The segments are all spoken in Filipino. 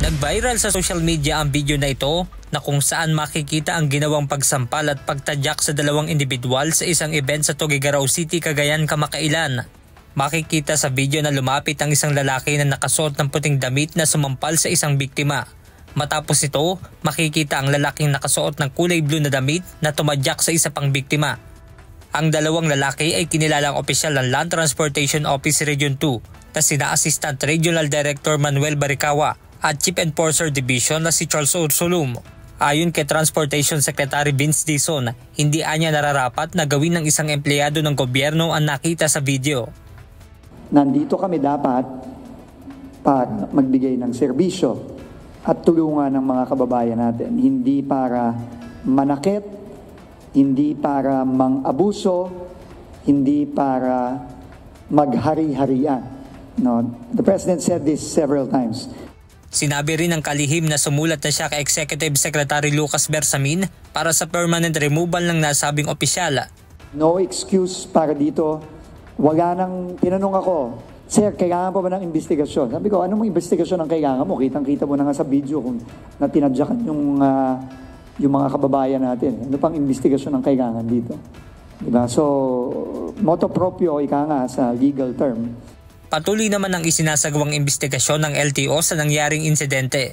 Nag-viral sa social media ang video na ito na kung saan makikita ang ginawang pagsampal at pagtadyak sa dalawang individual sa isang event sa Tuguegarao City, Cagayan kamakailan. Makikita sa video na lumapit ang isang lalaki na nakasuot ng puting damit na sumampal sa isang biktima. Matapos ito, makikita ang lalaking nakasuot ng kulay blue na damit na tumadyak sa isa pang biktima. Ang dalawang lalaki ay kinilalang opisyal ng Land Transportation Office Region 2 na sina Assistant Regional Director Manuel Baricawa at Chief Enforcer Division na si Charles Ursulum. Ayon kay Transportation Secretary Vince Dizon, hindi anya nararapat na gawin ng isang empleyado ng gobyerno ang nakita sa video. Nandito kami dapat para magbigay ng serbisyo at tulungan ng mga kababayan natin. Hindi para manakit, hindi para mang-abuso, hindi para maghari-harian. No, the President said this several times. Sinabi rin ng kalihim na sumulat na siya kay Executive Secretary Lucas Bersamin para sa permanent removal ng nasabing opisyal. No excuse para dito. Wala nang tinanong ako, Sir, kailangan pa ba ng investigasyon? Sabi ko, anong investigasyon ang kailangan mo? Kitang-kita mo na nga sa video kung na tinadyakan yung mga kababayan natin. Ano pang investigasyon ang kailangan dito? Diba? So, motu proprio, ika nga sa legal term. Patuloy naman ang isinasagawang investigasyon ng LTO sa nangyaring insidente.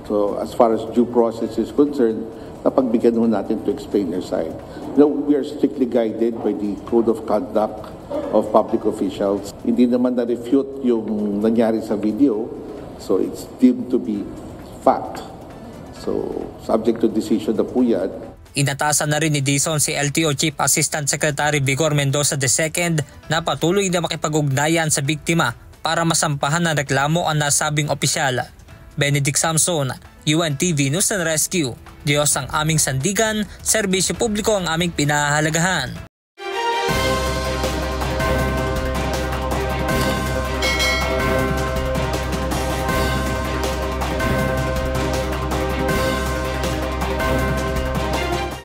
So as far as due process is concerned, napagbigyan mo natin to explain their side. You know, we are strictly guided by the Code of Conduct of Public Officials. Hindi naman na-refute yung nangyari sa video, so it's deemed to be fact. So subject to decision na po yan. Inatasan na rin ni Dizon si LTO Chief Assistant Secretary Vigor Mendoza II na patuloy na makipag-ugnayan sa biktima para masampahan ng reklamo ang nasabing opisyal. Benedict Samson, UNTV News and Rescue. Diyos ang aming sandigan, serbisyo publiko ang aming pinahahalagahan.